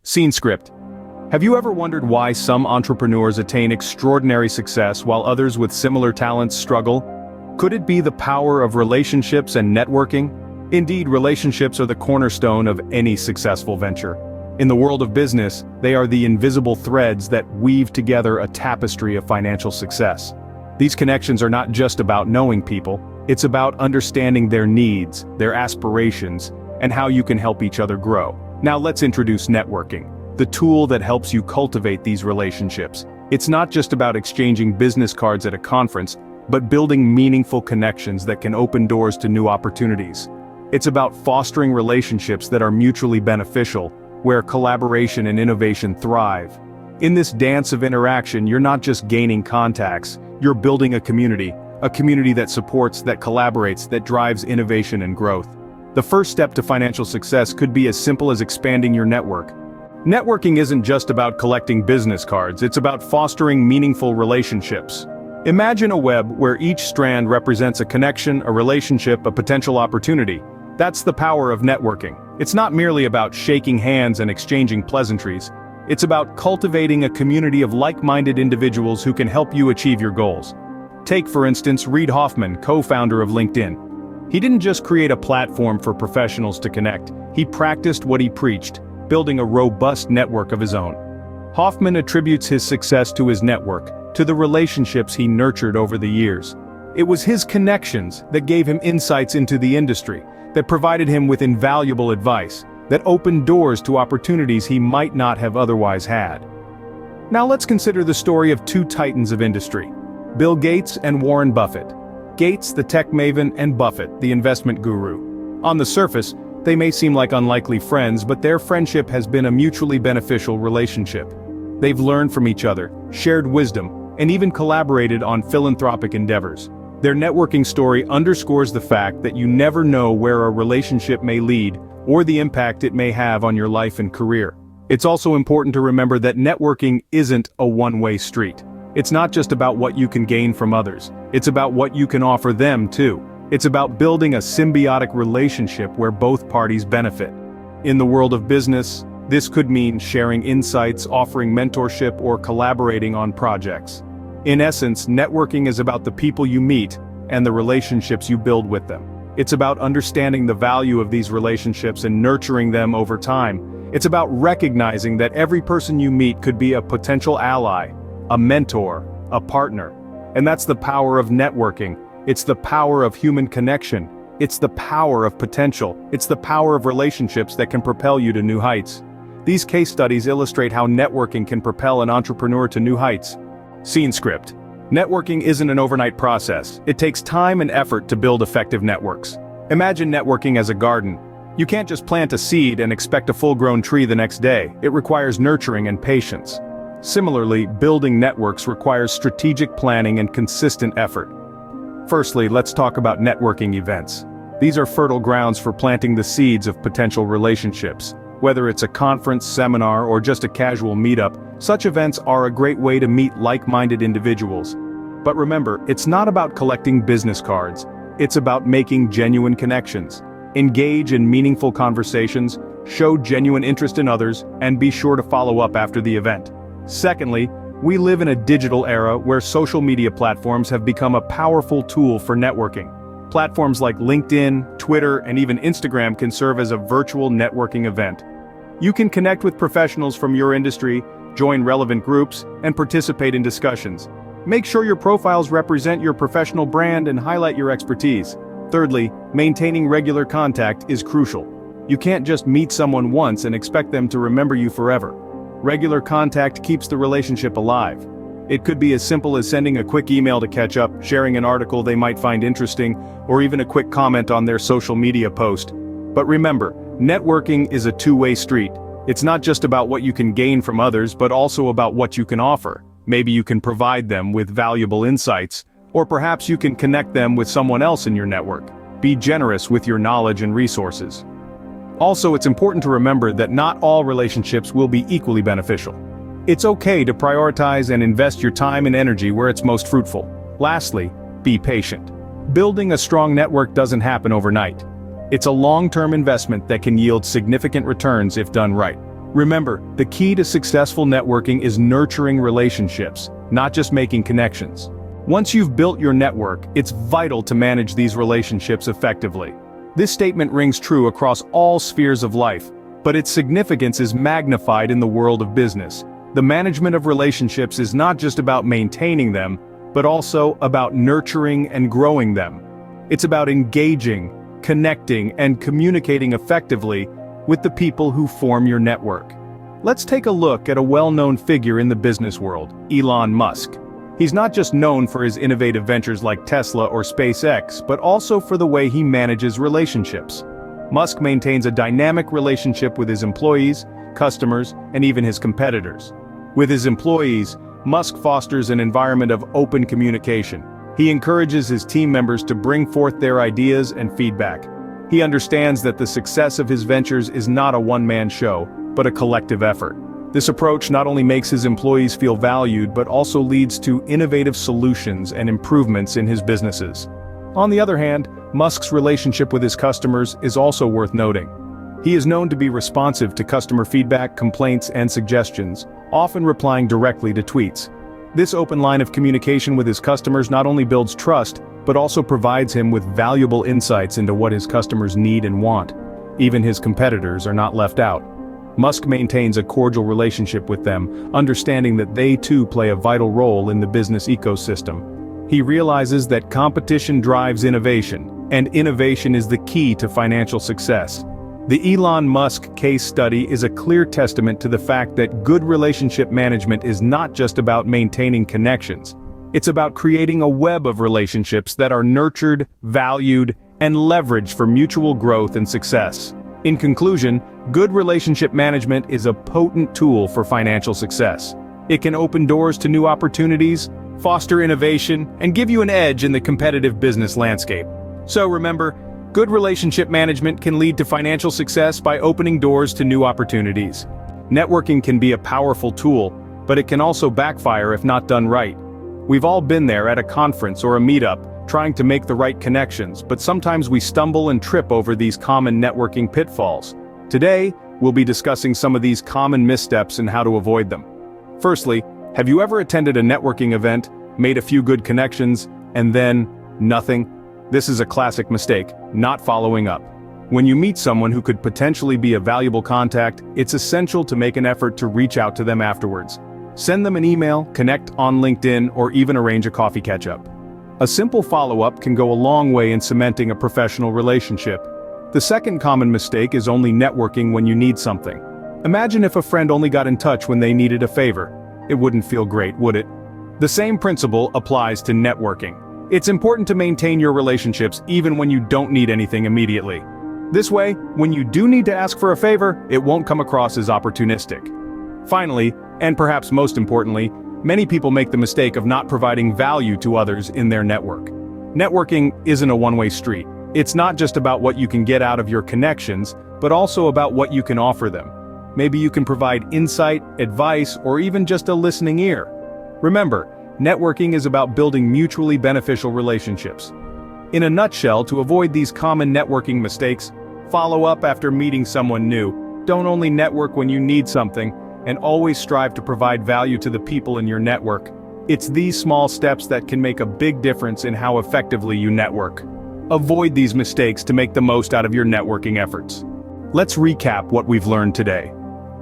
Scene script. Have you ever wondered why some entrepreneurs attain extraordinary success while others with similar talents struggle? Could it be the power of relationships and networking? Indeed, relationships are the cornerstone of any successful venture. In the world of business, they are the invisible threads that weave together a tapestry of financial success. These connections are not just about knowing people, it's about understanding their needs, their aspirations, and how you can help each other grow. Now let's introduce networking, the tool that helps you cultivate these relationships. It's not just about exchanging business cards at a conference, but building meaningful connections that can open doors to new opportunities. It's about fostering relationships that are mutually beneficial, where collaboration and innovation thrive. In this dance of interaction, you're not just gaining contacts, you're building a community that supports, that collaborates, that drives innovation and growth. The first step to financial success could be as simple as expanding your network. Networking isn't just about collecting business cards, it's about fostering meaningful relationships. Imagine a web where each strand represents a connection, a relationship, a potential opportunity. That's the power of networking. It's not merely about shaking hands and exchanging pleasantries. It's about cultivating a community of like-minded individuals who can help you achieve your goals. Take, for instance, Reid Hoffman, co-founder of LinkedIn. He didn't just create a platform for professionals to connect, he practiced what he preached, building a robust network of his own. Hoffman attributes his success to his network, to the relationships he nurtured over the years. It was his connections that gave him insights into the industry, that provided him with invaluable advice, that opened doors to opportunities he might not have otherwise had. Now let's consider the story of two titans of industry, Bill Gates and Warren Buffett. Gates, the tech maven, and Buffett, the investment guru. On the surface, they may seem like unlikely friends, but their friendship has been a mutually beneficial relationship. They've learned from each other, shared wisdom, and even collaborated on philanthropic endeavors. Their networking story underscores the fact that you never know where a relationship may lead, or the impact it may have on your life and career. It's also important to remember that networking isn't a one-way street. It's not just about what you can gain from others, it's about what you can offer them too. It's about building a symbiotic relationship where both parties benefit. In the world of business, this could mean sharing insights, offering mentorship, or collaborating on projects. In essence, networking is about the people you meet and the relationships you build with them. It's about understanding the value of these relationships and nurturing them over time. It's about recognizing that every person you meet could be a potential ally, a mentor, a partner. And that's the power of networking. It's the power of human connection. It's the power of potential. It's the power of relationships that can propel you to new heights. These case studies illustrate how networking can propel an entrepreneur to new heights. Scene script. Networking isn't an overnight process. It takes time and effort to build effective networks. Imagine networking as a garden. You can't just plant a seed and expect a full-grown tree the next day. It requires nurturing and patience. Similarly, building networks requires strategic planning and consistent effort. Firstly, let's talk about networking events. These are fertile grounds for planting the seeds of potential relationships. Whether it's a conference, seminar, or just a casual meetup, such events are a great way to meet like-minded individuals. But remember, it's not about collecting business cards. It's about making genuine connections. Engage in meaningful conversations, show genuine interest in others, and be sure to follow up after the event. Secondly, we live in a digital era where social media platforms have become a powerful tool for networking. Platforms like LinkedIn, Twitter, and even Instagram can serve as a virtual networking event. You can connect with professionals from your industry, join relevant groups, and participate in discussions. Make sure your profiles represent your professional brand and highlight your expertise. Thirdly, maintaining regular contact is crucial. You can't just meet someone once and expect them to remember you forever. Regular contact keeps the relationship alive. It could be as simple as sending a quick email to catch up, sharing an article they might find interesting, or even a quick comment on their social media post. But remember, networking is a two-way street. It's not just about what you can gain from others, but also about what you can offer. Maybe you can provide them with valuable insights, or perhaps you can connect them with someone else in your network. Be generous with your knowledge and resources. Also, it's important to remember that not all relationships will be equally beneficial. It's okay to prioritize and invest your time and energy where it's most fruitful. Lastly, be patient. Building a strong network doesn't happen overnight. It's a long-term investment that can yield significant returns if done right. Remember, the key to successful networking is nurturing relationships, not just making connections. Once you've built your network, it's vital to manage these relationships effectively. This statement rings true across all spheres of life, but its significance is magnified in the world of business. The management of relationships is not just about maintaining them, but also about nurturing and growing them. It's about engaging, connecting, and communicating effectively with the people who form your network. Let's take a look at a well-known figure in the business world, Elon Musk. He's not just known for his innovative ventures like Tesla or SpaceX, but also for the way he manages relationships. Musk maintains a dynamic relationship with his employees, customers, and even his competitors. With his employees, Musk fosters an environment of open communication. He encourages his team members to bring forth their ideas and feedback. He understands that the success of his ventures is not a one-man show, but a collective effort. This approach not only makes his employees feel valued but also leads to innovative solutions and improvements in his businesses. On the other hand, Musk's relationship with his customers is also worth noting. He is known to be responsive to customer feedback, complaints, and suggestions, often replying directly to tweets. This open line of communication with his customers not only builds trust, but also provides him with valuable insights into what his customers need and want. Even his competitors are not left out. Musk maintains a cordial relationship with them, understanding that they too play a vital role in the business ecosystem. He realizes that competition drives innovation, and innovation is the key to financial success. The Elon Musk case study is a clear testament to the fact that good relationship management is not just about maintaining connections. It's about creating a web of relationships that are nurtured, valued, and leveraged for mutual growth and success. In conclusion, good relationship management is a potent tool for financial success. It can open doors to new opportunities, foster innovation, and give you an edge in the competitive business landscape. So remember, good relationship management can lead to financial success by opening doors to new opportunities. Networking can be a powerful tool, but it can also backfire if not done right. We've all been there at a conference or a meetup, trying to make the right connections, but sometimes we stumble and trip over these common networking pitfalls. Today, we'll be discussing some of these common missteps and how to avoid them. Firstly, have you ever attended a networking event, made a few good connections, and then nothing? This is a classic mistake, not following up. When you meet someone who could potentially be a valuable contact, it's essential to make an effort to reach out to them afterwards. Send them an email, connect on LinkedIn, or even arrange a coffee catch-up. A simple follow-up can go a long way in cementing a professional relationship. The second common mistake is only networking when you need something. Imagine if a friend only got in touch when they needed a favor. It wouldn't feel great, would it? The same principle applies to networking. It's important to maintain your relationships even when you don't need anything immediately. This way, when you do need to ask for a favor, it won't come across as opportunistic. Finally, and perhaps most importantly, many people make the mistake of not providing value to others in their network. Networking isn't a one-way street. It's not just about what you can get out of your connections, but also about what you can offer them. Maybe you can provide insight, advice, or even just a listening ear. Remember, networking is about building mutually beneficial relationships. In a nutshell, to avoid these common networking mistakes, follow up after meeting someone new. Don't only network when you need something, and always strive to provide value to the people in your network. It's these small steps that can make a big difference in how effectively you network. Avoid these mistakes to make the most out of your networking efforts. Let's recap what we've learned today.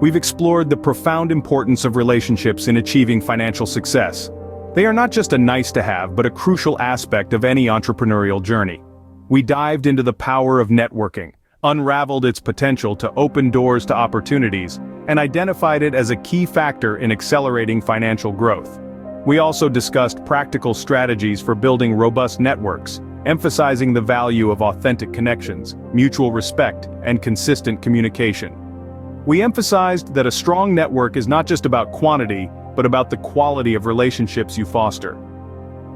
We've explored the profound importance of relationships in achieving financial success. They are not just a nice-to-have, but a crucial aspect of any entrepreneurial journey. We dived into the power of networking, unraveled its potential to open doors to opportunities, and identified it as a key factor in accelerating financial growth. We also discussed practical strategies for building robust networks, emphasizing the value of authentic connections, mutual respect, and consistent communication. We emphasized that a strong network is not just about quantity, but about the quality of relationships you foster.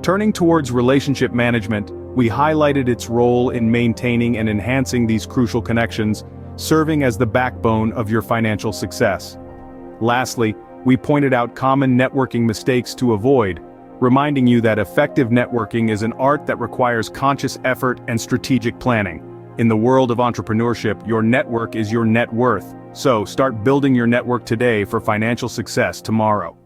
Turning towards relationship management, we highlighted its role in maintaining and enhancing these crucial connections, serving as the backbone of your financial success. Lastly, we pointed out common networking mistakes to avoid, reminding you that effective networking is an art that requires conscious effort and strategic planning. In the world of entrepreneurship, your network is your net worth. So, start building your network today for financial success tomorrow.